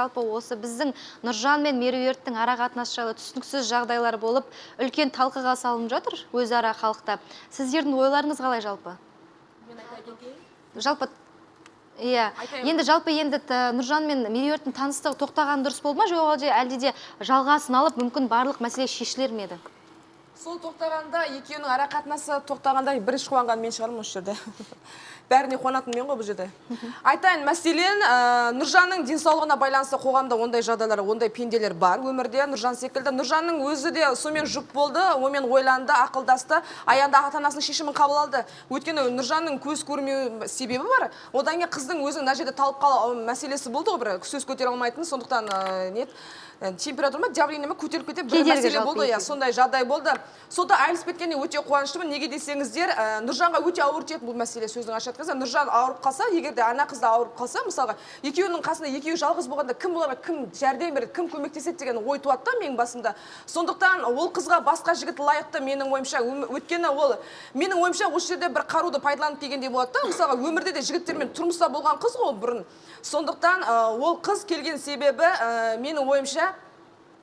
Жалпы осы біздің Нұржан мен Меруерттің ара қатынасы жайлы түсініксіз жағдайлар болып, үлкен талқыға салынып жатыр өзара халықта. Сіздердің ойларыңыз қалай жалпы? Жалпы иә. Енді Нұржан мен Меруерттің таныстығы тоқтаған дұрыс болды ма, жоқ әлде де жалғасын алып, мүмкін барлық мәселе шешілер ме еді? Сол тоқтағанда, екеуінің ара қатынасы тоқтағанда бірінші қуанған мен шығармын осы жерде. Бәріне қуанатын мен ғой бұл жерде. Айтайын, мәселен, Нұржанның денсаулығына байланысты қоғамда ондай жағдайлар, ондай пенделер бар өмірде. Нұржан секілді. Нұржанның өзі де сомен жұп болды, омен ойланды, ақылдасты, аяғында ата-анасының шешімін қабыл алды. Өйткені Нұржанның көз көрмеу себебі бар. Одан кейін қыздың өзінің мына жерде талып қалу мәселесі болды ғой, бір сөз көтере алмайтын, сондықтан температура ма, давление ма көтеріліп кетіп бір мәселе болды, сондай жағдай болды. Сонда айырылысып кеткеніне өте қуаныштымын. Неге десеңіздер, Нұржанға өте ауыр тиеді бұл мәселе, сөздің ашық айтқанда. Нұржан ауырып қалса, егер де ана қыз да ауырып қалса, мысалға, екеуінің қасында екеуі жалғыз болғанда кім оларға кім жәрдем береді, кім көмектеседі деген ой туады да менің басымда. Сондықтан ол қызға басқа жігіт лайықты менің ойымша. Өйткені ол менің ойымша осы жерде бір қаруды пайдаланып келгендей болады да. Мысалға, өмірде де жігіттермен тұрмыста болған қыз ғой бұрын. Сондықтан ол қыз келген себебі менің ойымша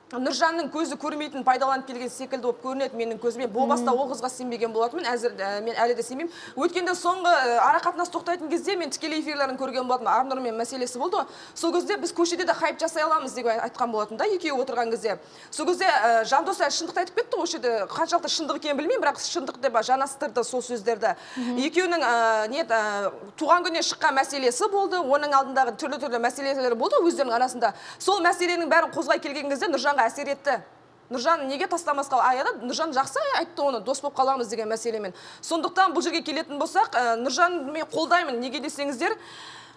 Нұржанның көзі көрмейтін пайдаланып келген секілді болып көрінеді менің көзіме. Бұл баста ол қызға сенбеген болатынмын, әзір мен әлі де сенбеймін. Өткенде соңғы ара қатынас тоқтайтын кезде мен тікелей эфирлерін көрген болатынмын. Арнұрмен мәселесі болды ғой. Сол кезде біз көшеде де хайп жасай аламыз деп айтқан болатын да, екеуі отырған кезде. Сол кезде Жандос шындықты айтып кетті ғой, жерде қаншалықты шындық екенін білмеймін, бірақ шындық деп жанастырды сол сөздерді. Екеуінің туған күніне шыққан мәселесі болды, оның алдындағы түрлі мәселелер болды өздерінің арасында. Сол мәселенің бәрін қозғай келген кезде Нұржан әсер етті. Нұржан неге тастамасқа аяда? Нұржан жақсы айтты оны, дос болып қаламыз деген мәселемен. Сондықтан бұл жерге келетін болсақ, Нұржан мен қолдаймын. Неге десеңіздер,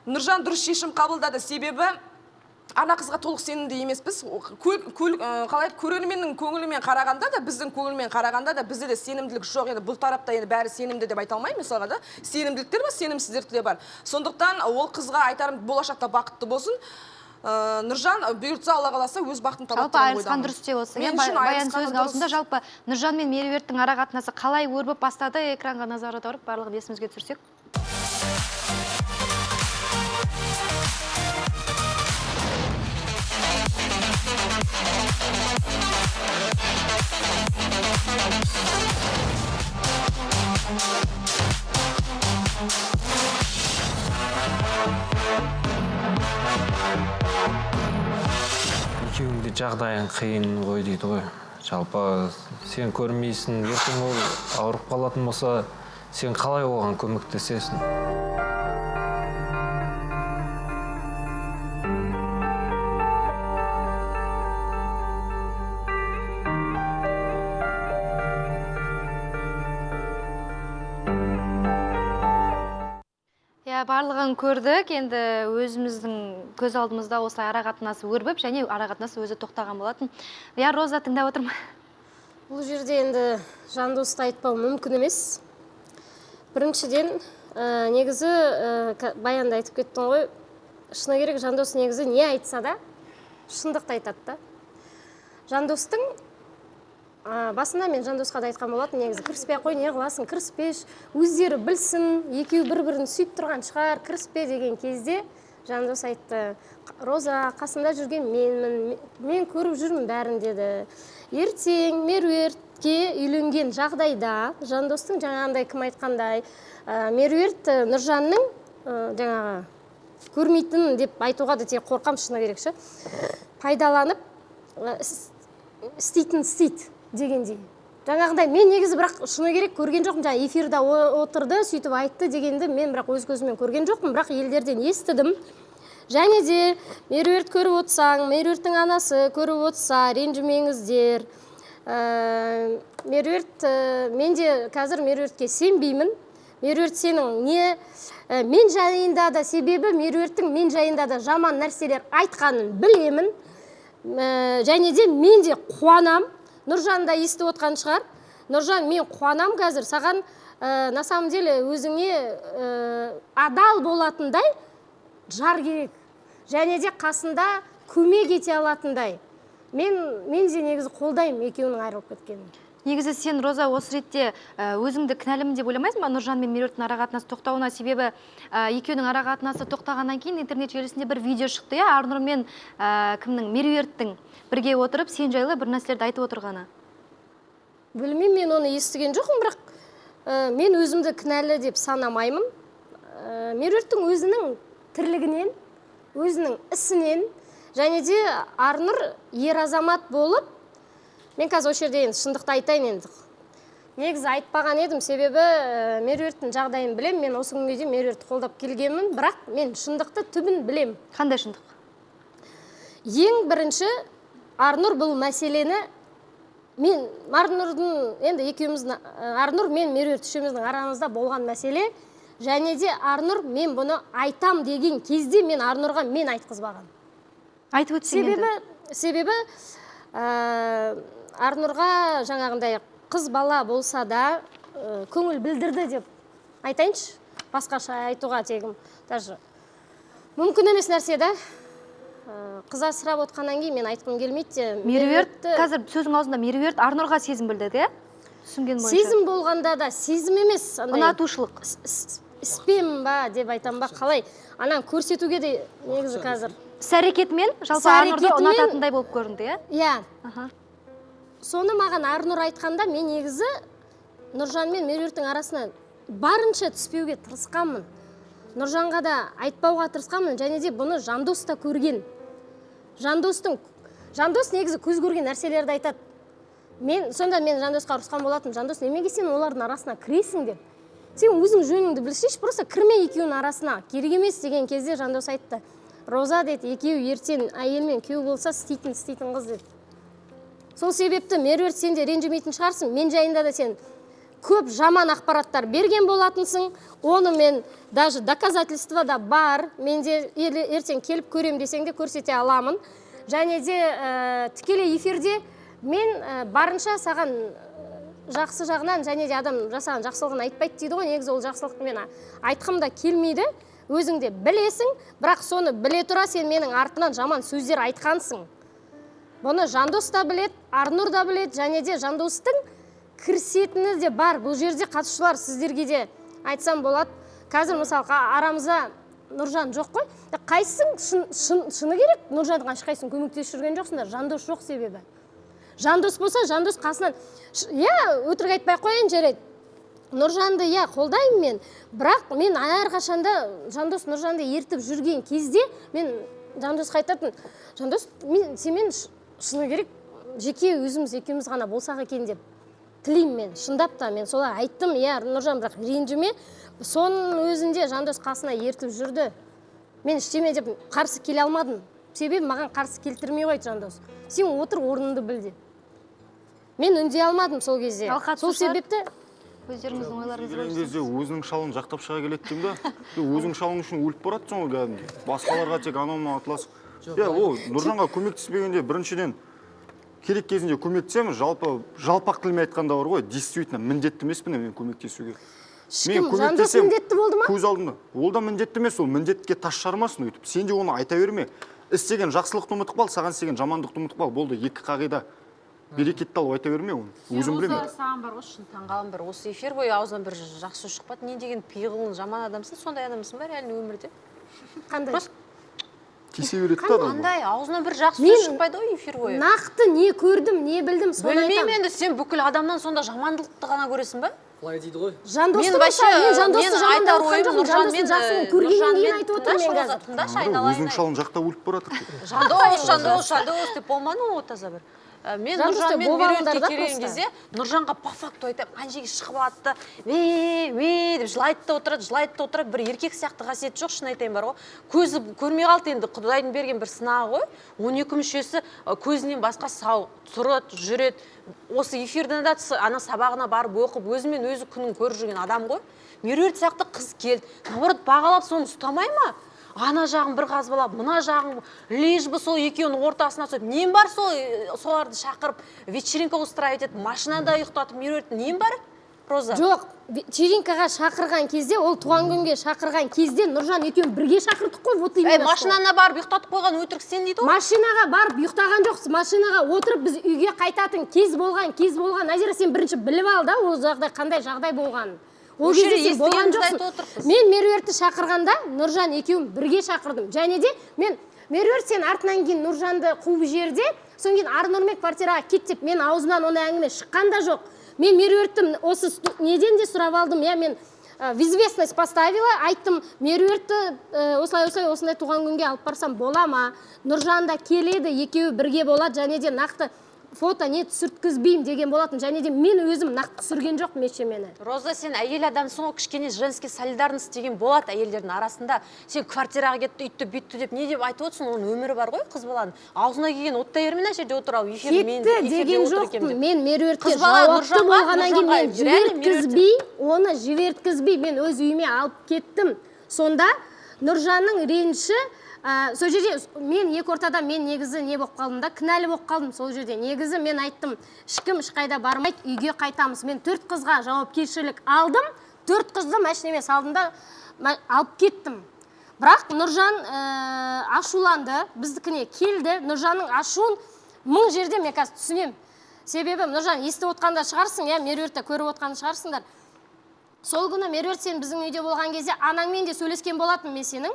Нұржан дұрыс шешім қабылдады. Себебі ана қызға толық сенімді емеспіз. Көрерменнің көңілімен қарағанда да, біздің көңілмен қарағанда да бізде де сенімділік жоқ. Енді бұл тарапта енді бәрі сенімді деп айта алмаймын, мысалға да. Сенімділіктер бар, сенімсіздіктер де бар. Сондықтан ол қызға айтарым, болашақта бақытты болсын. Нұржан бұйыртса Алла қаласа өз бақытын табады. Жалпы айырылысқан дұрыс деп отырсың. Баян сөздің аузында жалпы Нұржан мен Меруерттің ара қатынасы қалай өрбіп бастады, экранға назар аударып барлығын есімізге түсірсек. Екеуіңде жағдайың қиын ғой дейді ғой. Жалпы сен көрмейсің, ертең ол ауырып қалатын болса, сен қалай оған көмектесесің? Барлығын көрдік, енді өзіміздің көз алдымызда осы ара қатынасы өрбіп, және ара қатынасы өзі тоқтаған болатын. Роза, тыңдап отырмын. Бұл жерде енді Жандосты айтпау мүмкін емес. Біріншіден, негізі Баянда айтып кеттің ғой, шыны керек Жандос негізі не айтса да, шындықты айтады да. Жандостың басында мен Жандосқа да айтқан болатын, негізі кіріспей қой, не қыласың, кіріспеш, өздері білсін, екеуі бір-бірін сүйіп тұрған шығар, кіріспе деген кезде Жандос айтты, Роза, қасында жүрген мен көріп жүрмін бәрін деді. Ертең Меруертке үйленген жағдайда, Жандостың жаңағындай кім айтқандай, Меруерт Нұржанның жаңағы көрмейтін деп айтуға да тек қорқам, шыны керекші, пайдаланып істейтін істейді дегендей. Жаңағыдай мен негізі бірақ шыны керек көрген жоқпын, жаңа эфирда отырды, сөйтіп айтты дегенді мен бірақ өз көзіммен көрген жоқпын, бірақ елдерден естідім. Және де Меруерт көріп отырсаң, Меруерттің анасы көріп отырса, ренжімеңіздер. Меруерт, мен де қазір Меруертке сенбеймін. Меруерт сенің мен жайында да, себебі Меруерттің мен жайында да жаман нәрселер айтқанын білемін. Және де мен де қуанам. Нұржан да естіп отқан шығар. Нұржан, мен қуанам қазір. Саған на самом деле өзіңе адал болатындай жар керек. Және де қасында көмек ете алатындай. Мен де негізі қолдаймын екеуінің айырылып кеткенін. Негізі сен, Роза, осы ретте өзіңді кінәлімін деп ойламайсың ба Нұржан мен Меруерттің арақатынасы тоқтауына? Себебі екеуінің арақатынасы тоқтағаннан кейін интернет желісінде бір видео шықты, иә, Арнұр мен Меруерттің бірге отырып сен жайлы бір нәрселерді айтып отырғаны. Білмеймін, мен оны естіген жоқпын, бірақ мен өзімді кінәлі деп санамаймын. Меруерттің өзінің тірлігінен, өзінің ісінен, және де Арнұр ер азамат болып, мен қазір осы жерде енді шындықты айтайын енді. Негізі айтпаған едім, себебі Меруерттің жағдайын білем, мен осы күнге дейін Меруертті қолдап келгенмін, бірақ мен шындықты түбін білем. Қандай шындық? Ең бірінші, Арнұр бұл мәселені, мен Арнұрдың, енді екеуміздің, Арнұр мен Меруерт үшеуміздің арамызда болған мәселе, және де Арнұр мен бұны айтам деген кезде мен Арнұрға мен айтқызбаған. Айтып өтсең енді. Себебі Арнұрға жаңағындай қыз бала болса да көңіл білдірді деп айтайыншы, басқаша айтуға тегім. Даже мүмкін емес нәрсе да. Қыз асырап отқаннан кейін мен айтқым келмейді. Меруерт, қазір сөзің аузында Меруерт Арнұрға сезім білді, де? Түсінген бойынша. Сезім болғанда да, сезім емес. Ұнатушылық. Іспем ба деп айтам ба, қалай? Анан көрсетуге де негізі қазір. Іс-әрекетімен жалпы Арнұрды ұнататындай болып көрінді, иә? Иә. Соны маған Арнұр айтқанда, мен негізі Нұржан мен Меруерттің арасына барынша түспеуге тырысқанмын. Нұржанға да айтпауға тырысқанмын, және де бұны Жандос та көрген. Жандос негізі көз көрген нәрселерді айтады. Сонда мен Жандосқа ұрысқан болатын. Жандос, немеге сен олардың арасына кіресің деп? Сен өзің жөніңді білсейші, просто кірме екеуінің арасына. Керек емес деген кезде Жандос айтты. Роза деді, екеуі ертең әйелмен күйеу болса істейтін қыз деді. Сол себепті Меруерт сен де ренжімейтін шығарсың. Мен жайында да сен көп жаман ақпараттар берген болатынсың. Оны мен даже доказательства да бар. Мен де ертең келіп көрем десең де көрсете аламын. Және де тікелей эфирде мен барынша саған жақсы жағынан, және де адам жасаған жақсылығын айтпайды дейді ғой. Негізі ол жақсылықты мен айтқым да келмейді. Өзің де білесің, бірақ соны біле тұра сен менің артынан жаман сөздер айтқансың. Бұны Жандос та білет, Арнұр да білет, және де Жандостың кірісетіні де бар. Бұл жерде қатысушылар сіздерге де айтсам болады. Қазір мысалы арамызда Нұржан жоқ қой. Қайсың шыны керек? Нұржанға ешқайсың көмектесіп жүрген жоқсыңдар. Жандос жоқ себебі. Жандос болса, Жандос қасынан, өтірік айтпай қойын жарайды. Нұржанды қолдаймын мен, бірақ мен әрқашанда Жандос Нұржанды ертіп жүрген кезде мен Жандосқа айтатын, Жандос, семен шыны керек жеке өзіміз екеуміз ғана болсақ екен деп тілеймін мен, шындап та мен солай айттым. Нұржан, бірақ ренжіме, соның өзінде Жандос қасына ертіп жүрді. Мен іштеме деп қарсы келе алмадым. Себебі маған қарсы келтірмей қойды Жандос. Сен отыр, орныңды біл деп. Мен үндей алмадым сол кезде. Сол себепті өздеріңіздің ойларыңызды келген кезде өзінің шалын жақтап шыға келеді деймін да. Өзің шалың үшін өліп баратсың ғой кәдімгі. Басқаларға тек анау атласып. Ол Нұржанға көмектеспегенде біріншіден керек кезінде көмектесемін, жалпақ тілмен айтқанда бар ғой, действительно міндетті емеспін мен көмектесуге. Мен Жандос міндетті болды ма? Көз алдымда. Ол да міндетті емес, ол міндетке тас жармасын өйтіп. Сен де оны айта берме. Істеген жақсылықты ұмытып қал, саған істеген жамандықты ұмытып қал. Болды, екі қағида. Берекетті алып айта берме оны. Өзім білемін. Саған бар ғой, шын таңғалым бір. Осы эфир бойы аузынан бір жақсы шықпады. Не деген пиғылын жаман адамсың, сондай адамсың бар әлі өмірде. Қандай? Кесе береді да адам. Қандай? Аузынан бір жақсы сөз шықпайды ғой эфир бойы. Нақты не көрдім, не білдім, соны айтам. Білмеймін енді, сен бүкіл адамнан сонда жамандылықты ғана көресің ба? Былай дейді ғой. Жандосты болса, мен Жандосты жамандап отқан жоқпын. Жандостың жақсылығын көргеннен кейін айтып отырмын мен қазір. Тыңдашы, айналайын. Өзінің шалын жақтап өліп баратыр. Жандос деп болманы ғой таза бір. Мен Нұржанмен Меруертке келген кезде Нұржанға по факту айтам, қаншеге шығып атты, деп жылайды да отырады, бір еркек сияқты қасиет жоқ, шын айтайын бар ғой. Көзі көрмей қалды енді, Құдайдың берген бір сынағы ғой. 12 мүшесі көзінен басқа сау, тұрады, жүреді. Осы эфирден да ана сабағына барып оқып, өзімен өзі күнін көріп жүрген адам ғой. Меруерт сияқты қыз келді. Наоборот, бағалап соны ұстамай ма? Ана жағын бір қазбалап, мына жағын лишь бы сол екеуінің ортасына түсіп, нем бар соларды шақырып, вечеринка устраивать етіп, машинада ұйықтатып, Меруерттің нем бар? Роза? Жоқ, вечеринкаға шақырған кезде, ол туған күнге шақырған кезде Нұржан екеуін бірге шақырдық қой, вот именно. Машинана барып ұйықтатып қойған өтірік сен дейді ғой. Машинаға барып ұйықтаған жоқсыз, машинаға отырып біз үйге қайтатын кез болған. Назира, сен бірінші біліп ал да, ол жағдай қандай жағдай болғанын. Ол кезде сен болған жоқсың. Мен Меруертті шақырғанда Нұржан екеуін бірге шақырдым. Және де мен Меруерт сен артынан кейін Нұржанды қуып жерде, соң кейін Арнұрмен квартираға кет деп мен аузымнан оны әңгіме шыққан да жоқ. Мен Меруертті осы неден де сұрап алдым, мен в известность поставила, айттым, Меруертті осылай туған күнге алып барсам бола ма? Нұржан да келеді, екеуі бірге болады, және де нақты фото не түсірткізбеймін деген болатын, және де мен өзім нақты түсірген жоқ мешемені. Роза, сен әйел адамсың ғой, кішкене женский солидарность деген болады әйелдердің арасында. Сен квартираға кетті, үйтті, бүйтті деп не деп айтып отырсың, оның өмірі бар ғой, қыз баланың. Аузына келген оттай ермен әшерде отыр ау, кетті деген жоқпын. Мен Меруертке жауапты болғаннан кейін мен жіберткізбей, мен өз үйіме алып кеттім. Сонда Нұржанның реніші сол жерде мен екі ортада мен негізі не болып қалдым да, кінәлі болып қалдым сол жерде. Негізі мен айттым, ешкім ешқайда бармайды, үйге қайтамыз. Мен 4 қызға жауапкершілік алдым, 4 қызды машинеме салдым да алып кеттім. Бірақ Нұржан ашуланды, біздікіне келді. Нұржанның ашуын мың жерде мен қазір түсінем. Себебі Нұржан естіп отқанда шығарсың, Меруертті көріп отқанда шығарсыңдар. Сол күні Меруерт сен біздің үйде болған кезде анаңмен де сөйлескен болатын мен сенің.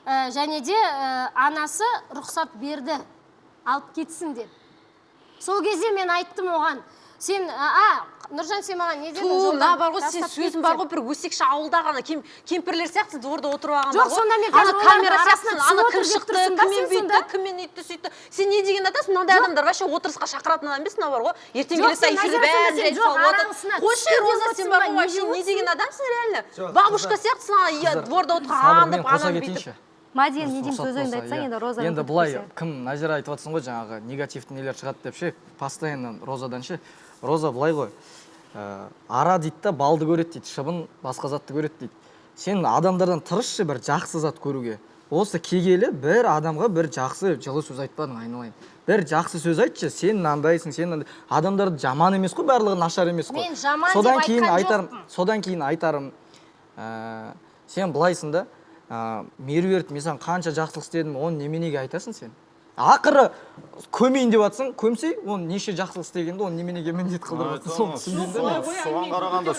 Және де анасы рұқсат берді, алып кетсін деп. Сол кезде мен айттым оған, сен, Нұржан, сен маған не дедің? Мына бар ғой, сен сөзің бар ғой, бір өсекші ауылда ғана кемпірлер сияқты дворда отырып алған бар ғой. Жоқ, сонда мен қазір камера сияқтысың, ана кім шықты, кіммен бүйтті, кіммен үйтті, сөйтті. Сен не деген адамсың? Мынандай адамдар вообще отырысқа шақыратын адам емес, мына бар ғой. Ертең келесі эфирде бәрін жайып салып отыр. Қойшы, Роза, сен бар ғой, вообще не деген адамсың реально? Бабушка сияқтысың, дворда отырған деп, анам бүйтіп. Мадин, не деймін сөзіңді айтсаң, енді Роза. Енді бұлай, кім Назира айтып жатсың ғой, жаңағы негативті нелер шығады деп ше, постоянно Розадан ше. Роза бұлай ғой, ара дейді да, балды көреді дейді, шыбын басқа затты көреді дейді. Сен адамдардан тырысшы бір жақсы зат көруге. Осы кегелі бір адамға бір жақсы жылы сөз айтпадың, айналайын. Бір жақсы сөз айтшы, сен мынандайсың, сен мынандай. Адамдар жаман емес қой, барлығы нашар емес қой. Мен жаман деп айтқан жоқпын. Содан кейін айтарым, сен бұлайсың да, Меруерт, мен саған қанша жақсылық істедім, оны неменеге айтасың сен? Ақыры көмейін деп атсың, көмсей, оны неше жақсылық істегенде, оны неменеге міндет қылдырып атсың, түсінбеймін да мен. Соған қарағанда.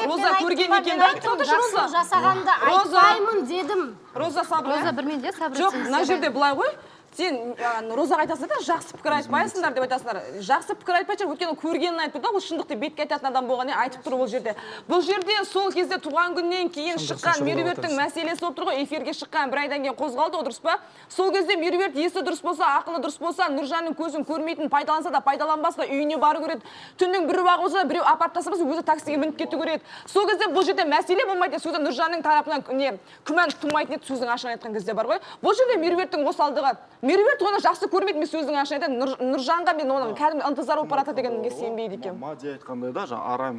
Роза көрген екен да. Жақсылық жасағанды айтпаймын дедім. Роза сабыр. Роза бірмен де сабыр. Жоқ, мына жерде былай ғой. Сен Розаға айтасың да, жақсы пікір айтпайсыңдар деп айтасыңдар. Жақсы пікір айтпайсың, өйткені көргенін айтып тұр да, ол шындықты бетке айтатын адам болғаннан айтып тұр бұл жерде. Бұл жерде сол кезде туған күннен кейін шыққан Меруерттің мәселесі болып тұр ғой, эфирге шыққан бір айдан кейін қозғалды, дұрыс па? Сол кезде Меруерт есі дұрыс болса, ақылы дұрыс болса, Нұржанның көзін көрмейтін, пайдаланса да пайдаланбаса, үйіне бару көреді. Түннің бір уақыты болса, біреу апарып тастамаса, өзі таксиге мініп кету көреді. Сол кезде бұл жерде мәселе болмайды, сөзі Нұржанның тарапынан күмән тумайтын еді, сөздің ашығын айтқан кезде бар ғой. Бұл жерде Меруерттің осалдығы. Меруерт оны жақсы көрмейді, мен сөздің ашын айтады. Нұржанға мен оның кәдімгі ынтызар болып барады дегенге сенбейді екен. Мадия айтқандай да, жаңа арам.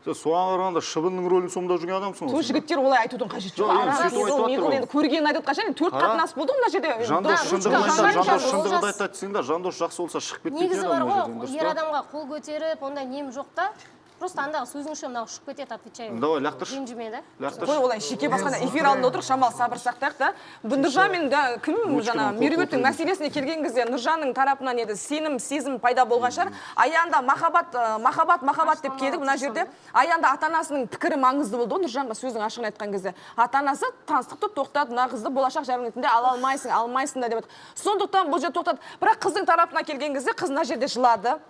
Сен соған қарағанда шыбынның рөлін сомдап жүрген адамсың. Сол жігіттер олай айтудың қажеті жоқ. Көргенін айтады қашан, 4 қатынас болды мына жерде. Жандос шындығын айтады десең да, Жандос жақсы болса шығып кетпейтін еді. Негізі бар ғой, ер адамға қол көтеріп, ондай нем жоқ та. Просто андағы сөзің үшін мынау шығып кетеді, отвечаю. Давай, лақтыршы. Ренжіме да. Қой олай шеке басқанда эфир алдында отырып шамал сабыр сақтайық та. Нұржан мен кім жаңа Меруерттің мәселесіне келген кезде Нұржанның тарапынан еді сенім, сезім пайда болған шығар. Аяғында махаббат деп келдік мына жерде. Аяғында ата-анасының пікірі маңызды болды ғой Нұржанға сөздің ашығын айтқан кезде. Ата-анасы таныстықты тоқтады, мына қызды болашақ жарың ретінде ала алмайсың да деп отыр. Сондықтан бұл жерде тоқтады. Бірақ қыздың тарапына келген кезде қыз мына жерде жылады.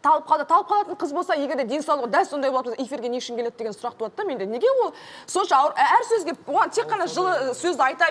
Талып қалатын қыз болса, егер де денсаулығы дәл сондай болып тұрса, эфирге не үшін келеді деген сұрақ туады да менде. Неге ол сонша ауыр, әр сөзге оған тек қана жылы сөзді айта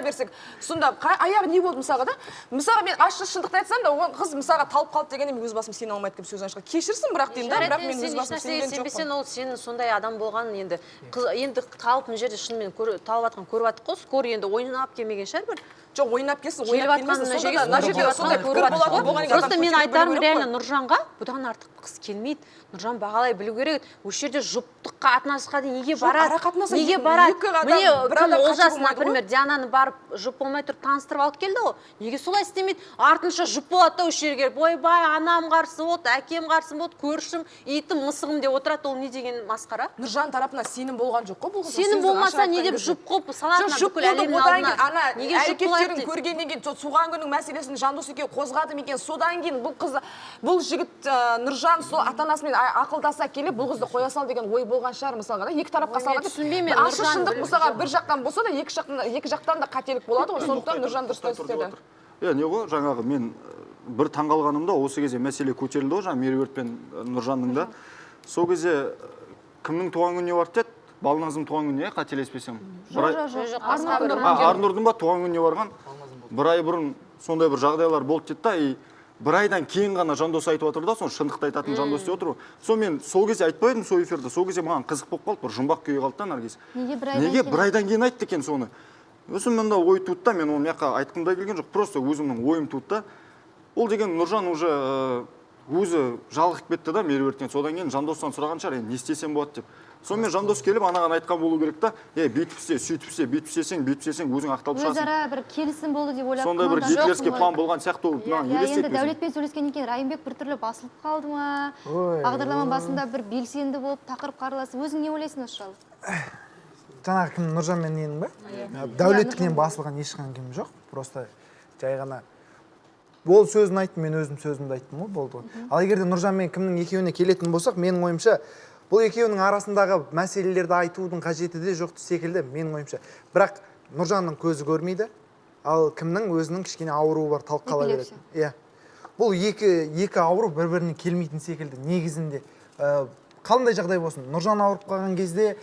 берсек, сонда аяғы не болды мысалға да? Мысалға мен ашық шындықты айтсам да, оған қыз мысалға талып қалды дегенде мен өз басым сене алмайды деп сөз ашқан. Кешірсін бірақ деймін да, бірақ мен өз басым сенген жоқпын. Сен ол сенің сондай адам болғанын енді талып мына жерде шынымен талып жатқан көріп жатық қой, скор енді ойнап келмеген шығар бір. жоқ ойнап келсін, келіп ойнап жатқан келмесін, мына жерге мына жерде сондай пікір болады болған просто мен айтарым реально Нұржанға бұдан артық қыз келмейді. Нұржан бағалай білу керек. Осы жерде жұптық қатынасқа дейін неге барады? Неге барады? Міне Олжас, например, Диананы барып жұп болмай тұрып таныстырып алып келді ғой. Неге солай істемейді? Артынша жұп болады да осы жерге. Ойбай, анам қарсы болды, әкем қарсы болды, көршім, итім, мысығым деп отырады. Ол не деген масқара? Нұржан тарапынан сенім болған жоқ қой бұл қыз. Сенім болмаса не деп жұп қылып салатына бүкіл әлемнің алдына? Неге жұп болады? Көргеннен кейін туған күннің мәселесін Жандос екеуі қозғады екен. Содан кейін бұл қыз, бұл жігіт Нұржан сол ата-анасымен ақылдаса келіп бұл қызды қоя сал деген ой болған шығар мысалға. Екі тарапқа салған. Ашық шындық мысалға бір жақтан болса да екі жақтан да қателік болады ғой. Сондықтан Нұржан дұрыс істеді. Не ғой, жаңағы мен бір таңғалғанымда осы кезде мәселе көтерілді ғой, жаңа Меруерт пен Нұржанның да. Сол кезде кімнің туған күніне барды деді? Балназым туған күніне, қателеспесем. Арнұрдың ба туған күніне барған? Бір ай бұрын сондай бір жағдайлар болды деді да, и бір айдан кейін ғана Жандос айтып отыр да, соны шындықты айтатын Жандос деп отыр. Мен сол кезде айтпай едім сол эфирде, сол кезде маған қызық болып қалды, бір жұмбақ күйе қалды да Наргиз. Неге бір айдан кейін айтты екен соны? Өзім мында ой туды да, мен оны мияққа айтқым да келген жоқ, просто өзімнің ойым туды да. Ол деген Нұржан уже өзі жалығып кетті да Меруерттен, содан кейін Жандостан сұраған шығар, не істесем болады деп. Сонымен Жандос келіп анаған айтқан болу керек та, бүйтіп істе, сөйтіп істе, бүйтіп істесең өзің ақталып шығасың. Өзара бір келісім болды деп ойлап. Сондай бір гитлерский план болған сияқты ол елестейді. Енді Дәулетпен сөйлескеннен кейін Райымбек біртүрлі басылып қалды ма? Бағдарлама басында бір белсенді болып тақырып қараласы. Өзің не ойлайсың осы жайлы? Жаңағы кім, Нұржан мен ненің ба? Дәулеттікінен басылған ешқандай кім жоқ. Просто жай ғана ол сөзін айтты, мен өзім сөзімді айттым ғой, болды. Ал егер де Нұржан мен кімнің екеуіне келетін болсақ, менің ойымша бұл екеуінің арасындағы мәселелерді айтудың қажеті де жоқты секілді, менің ойымша. Бірақ Нұржанның көзі көрмейді, ал кімнің өзінің кішкене ауруы бар, талып қала береді. Иә. Бұл екі ауру бір-біріне келмейтін секілді, негізінде. Қаландай жағдай болсын, Нұржан ауырып қалған кезде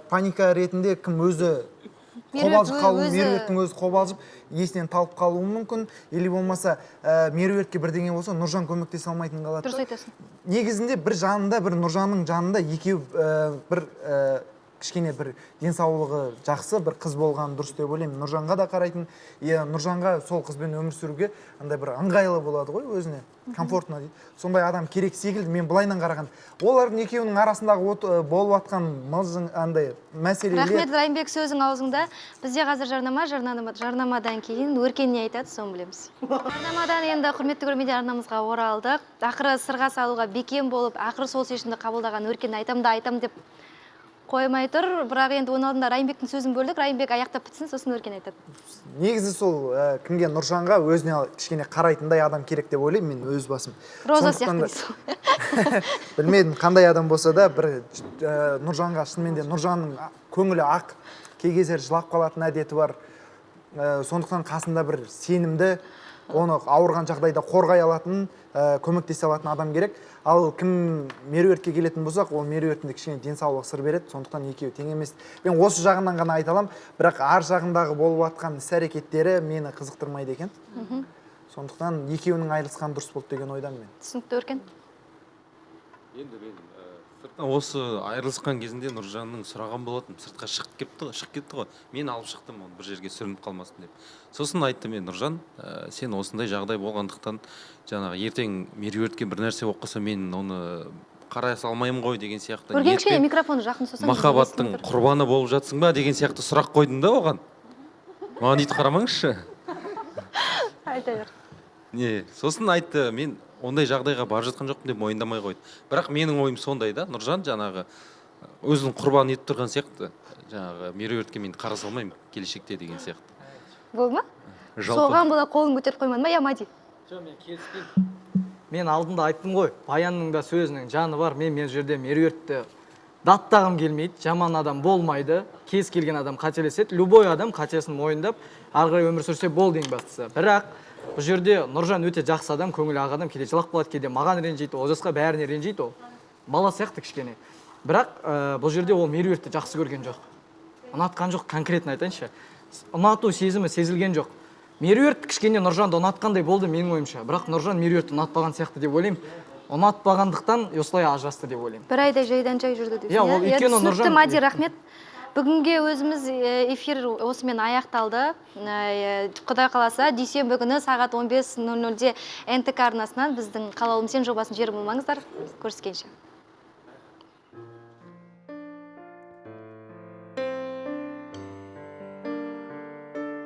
паника ретінде кім өзі қобалжып қалуы, Меруерттің өзі қобалжып, есінен талып қалуы мүмкін, или болмаса Меруертке бірдеңе болса, Нұржан көмектесе алмайтын қалады. Дұрыс айтасың. Негізінде бір жанында, бір Нұржанның жанында екеу бір кішкене бір денсаулығы жақсы бір қыз болған дұрыс деп ойлаймын. Нұржанға да қарайтын, Нұржанға сол қызбен өмір сүруге андай бір ыңғайлы болады ғой өзіне, комфортно дейді. Сондай адам керек секілді, мен былайынан қараған. Олардың екеуінің арасындағы болып жатқан мылжың андай мәселелер. Рахмет, Райымбек, сөзің аузыңда. Бізде қазір жарнамадан кейін Өркен не айтады, соны білеміз. Жарнамадан енді құрметті көрермендер, арнамызға оралдық. Ақыры сырға салуға бекем болып, ақыры сол шешімді қабылдаған Өркен айтам деп қоймай тұр, бірақ енді оның алдында Райымбектің сөзін бөлдік. Райымбек аяқтап бітсін, сосын Өркен айтады. Негізі сол кімге, Нұржанға өзіне кішкене қарайтындай адам керек деп ойлаймын мен өз басым. Роза сияқты. Білмедім, қандай адам болса да, бір Нұржанға шынымен де Нұржанның көңілі ақ, кей кездері жылап қалатын әдеті бар. Сондықтан қасында бір сенімді, оны ауырған жағдайда қорғай алатын, көмектесе алатын адам керек. Ал кім Меруертке келетін болсақ, ол Меруертінде кішкене денсаулығы сыр береді, сондықтан екеуі тең емес. Мен осы жағынан ғана айталам, бірақ ар жағындағы болып жатқан іс-әрекеттері мені қызықтырмайды екен. Сондықтан екеуінің айырылысқан дұрыс болды деген ойдамын мен. Түсінікті, Өркен. Енді мен сырттан осы айырылысқан кезінде Нұржанның сұраған болатын, сыртқа шығып кетті ғой. Мен алып шықтым оны бір жерге сүрініп қалмасын деп. Сосын айтты мен, Нұржан, сен осындай жағдай болғандықтан жаңағы ертең Меруертке бір нәрсе болып қалса мен оны қарай салмаймын ғой деген сияқты. Өркен, кішкене микрофоны жақын ұстасаң. Махаббаттың құрбаны болып жатсың ба деген сияқты сұрақ қойдым да оған. Маған ит қарамаңызшы. Айта бер. Не, сосын айтты, мен ондай жағдайға барып жатқан жоқпын деп мойындамай қойды. Бірақ менің ойым сондай да, Нұржан жаңағы өзінің құрбан етіп тұрған сияқты, жаңағы Меруертке мен қара салмаймын келешекте деген сияқты. Болды ма? Соған бола қолын көтеріп қоймадың ба, Ямади? Жоқ, мен келіспеймін. Мен алдында айттым ғой, Баянның да сөзінің жаны бар. Мен жерде Меруертті даттағым келмейді, жаман адам болмайды. Кез келген адам қателеседі. Любой адам қатесін мойындап, ары қарай өмір сүрсе болды ең бастысы. Бірақ бұл жерде Нұржан өте жақсы адам, көңілі ақ адам, кейде жылап қалады, кейде маған ренжиді, Олжасқа бәріне ренжиді ол. Бала сияқты кішкене. Бірақ бұл жерде ол Меруертті жақсы көрген жоқ. Ұнатқан жоқ, конкретно айтайыншы. Ұнату сезімі сезілген жоқ. Меруерт кішкене Нұржанды ұнатқандай болды менің ойымша. Бірақ Нұржан Меруертті ұнатпаған сияқты деп ойлаймын. Ұнатпағандықтан осылай ажырасты деп ойлаймын. Бір айда жайдан жай жүрді дейсің. Иә, ол өйткені Нұржан. Мади, рахмет. бүгінге өзіміз эфир осымен аяқталды. Құдай қаласа, дүйсенбі күні сағат 15:00-де НТК арнасынан біздің қалаулым сен жобасын жер болмаңыздар. Көріскенше.